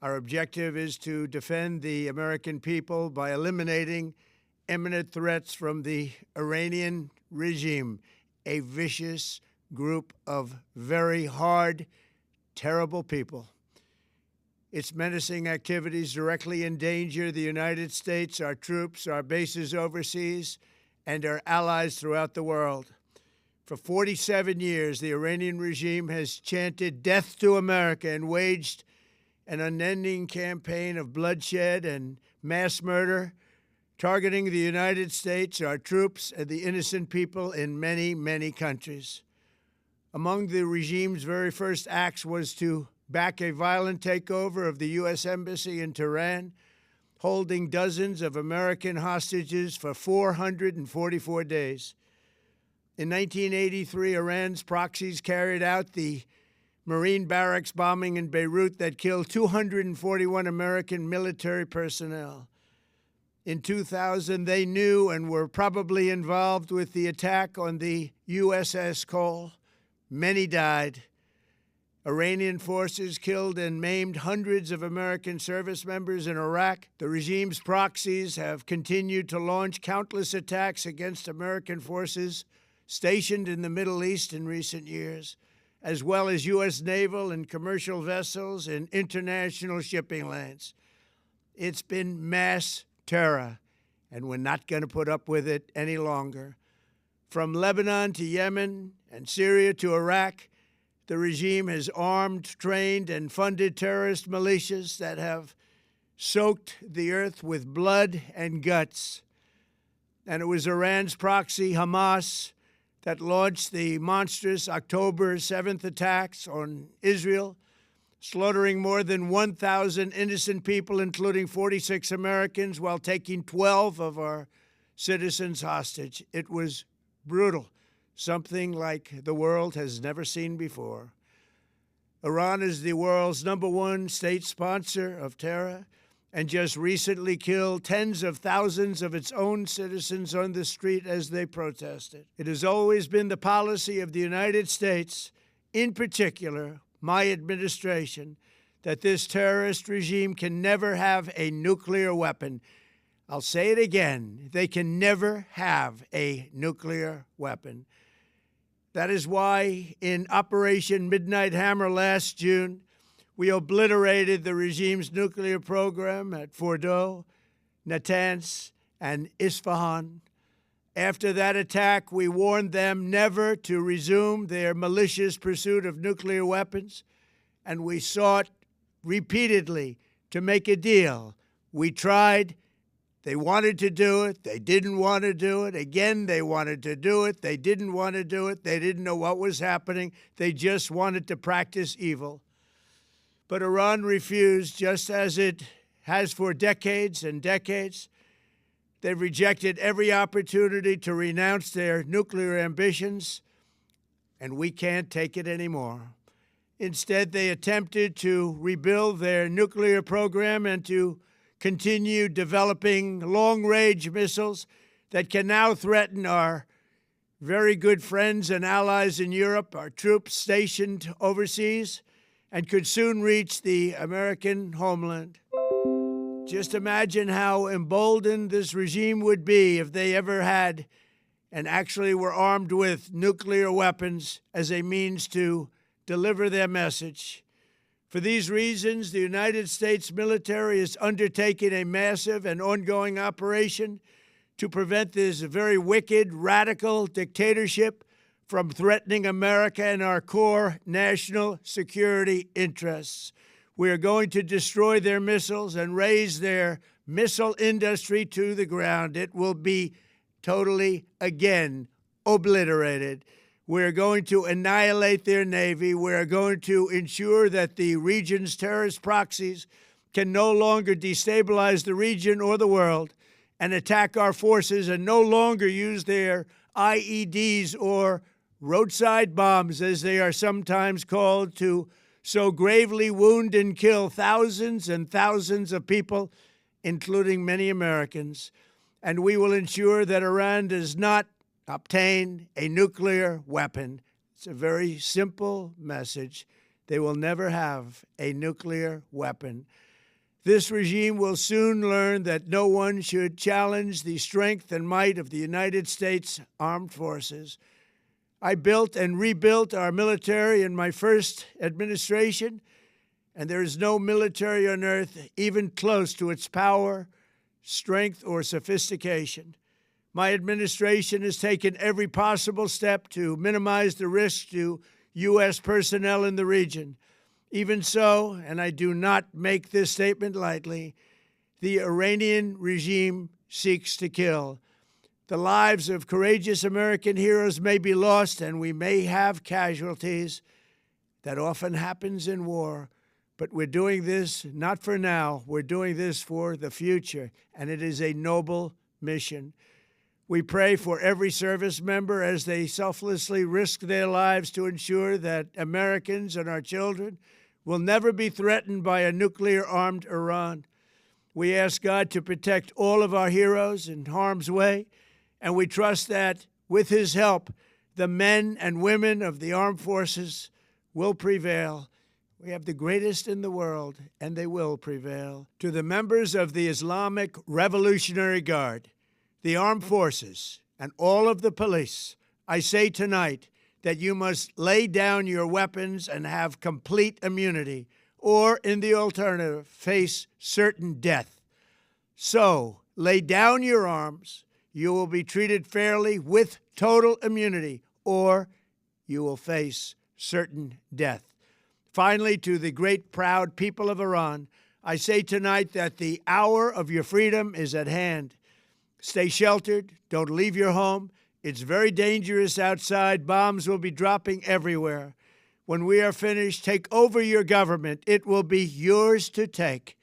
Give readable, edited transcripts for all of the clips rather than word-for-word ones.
Our objective is to defend the American people by eliminating imminent threats from the Iranian regime, a vicious group of very hard, terrible people. Its menacing activities directly endanger the United States, our troops, our bases overseas, and our allies throughout the world. For 47 years, the Iranian regime has chanted death to America and waged an unending campaign of bloodshed and mass murder, targeting the United States, our troops, and the innocent people in many, many countries. Among the regime's very first acts was to back a violent takeover of the U.S. Embassy in Tehran, holding dozens of American hostages for 444 days. In 1983, Iran's proxies carried out the Marine barracks bombing in Beirut that killed 241 American military personnel. In 2000, they knew and were probably involved with the attack on the USS Cole. Many died. Iranian forces killed and maimed hundreds of American service members in Iraq. The regime's proxies have continued to launch countless attacks against American forces stationed in the Middle East in recent years, as well as U.S. naval and commercial vessels in international shipping lanes. It's been mass terror, and we're not going to put up with it any longer. From Lebanon to Yemen and Syria to Iraq, the regime has armed, trained, and funded terrorist militias that have soaked the earth with blood and guts. And it was Iran's proxy, Hamas, that launched the monstrous October 7th attacks on Israel, slaughtering more than 1,000 innocent people, including 46 Americans, while taking 12 of our citizens hostage. It was brutal, something like the world has never seen before. Iran is the world's #1 state sponsor of terror and just recently killed tens of thousands of its own citizens on the street as they protested. It has always been the policy of the United States, in particular my administration, that this terrorist regime can never have a nuclear weapon. I'll say it again, they can never have a nuclear weapon. That is why in Operation Midnight Hammer last June, we obliterated the regime's nuclear program at Fordow, Natanz, and Isfahan. After that attack, we warned them never to resume their malicious pursuit of nuclear weapons, and we sought repeatedly to make a deal. We tried. They wanted to do it. They didn't want to do it. Again, they wanted to do it. They didn't want to do it. They didn't know what was happening. They just wanted to practice evil. But Iran refused, just as it has for decades and decades. They've rejected every opportunity to renounce their nuclear ambitions, and we can't take it anymore. Instead, they attempted to rebuild their nuclear program and to continue developing long-range missiles that can now threaten our very good friends and allies in Europe, our troops stationed overseas, and could soon reach the American homeland. Just imagine how emboldened this regime would be if they ever had and actually were armed with nuclear weapons as a means to deliver their message. For these reasons, the United States military is undertaking a massive and ongoing operation to prevent this very wicked, radical dictatorship from threatening America and our core national security interests. We are going to destroy their missiles and raise their missile industry to the ground. It will be totally, again, obliterated. We're going to annihilate their Navy. We're going to ensure that the region's terrorist proxies can no longer destabilize the region or the world and attack our forces and no longer use their IEDs or roadside bombs, as they are sometimes called, to so gravely wound and kill thousands and thousands of people, including many Americans. And we will ensure that Iran does not obtain a nuclear weapon. It's a very simple message. They will never have a nuclear weapon. This regime will soon learn that no one should challenge the strength and might of the United States Armed Forces. I built and rebuilt our military in my first administration, and there is no military on earth even close to its power, strength, or sophistication. My administration has taken every possible step to minimize the risk to U.S. personnel in the region. Even so, and I do not make this statement lightly, the Iranian regime seeks to kill. The lives of courageous American heroes may be lost, and we may have casualties. That often happens in war. But we're doing this not for now. We're doing this for the future, and it is a noble mission. We pray for every service member as they selflessly risk their lives to ensure that Americans and our children will never be threatened by a nuclear-armed Iran. We ask God to protect all of our heroes in harm's way, and we trust that, with His help, the men and women of the armed forces will prevail. We have the greatest in the world, and they will prevail. To the members of the Islamic Revolutionary Guard, the armed forces, and all of the police, I say tonight that you must lay down your weapons and have complete immunity, or, in the alternative, face certain death. So, lay down your arms. You will be treated fairly with total immunity, or you will face certain death. Finally, to the great proud people of Iran, I say tonight that the hour of your freedom is at hand. Stay sheltered. Don't leave your home. It's very dangerous outside. Bombs will be dropping everywhere. When we are finished, take over your government. It will be yours to take.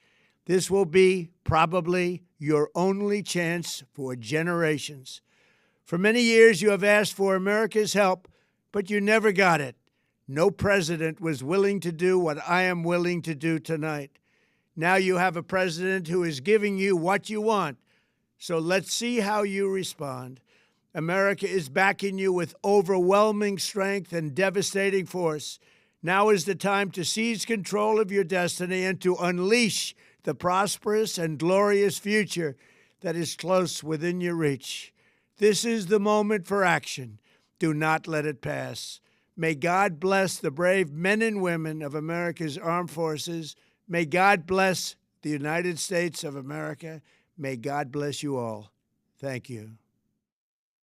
This will be probably your only chance for generations. For many years, you have asked for America's help, but you never got it. No president was willing to do what I am willing to do tonight. Now you have a president who is giving you what you want. So let's see how you respond. America is backing you with overwhelming strength and devastating force. Now is the time to seize control of your destiny and to unleash the prosperous and glorious future that is close within your reach. This is the moment for action. Do not let it pass. May God bless the brave men and women of America's armed forces. May God bless the United States of America. May God bless you all. Thank you.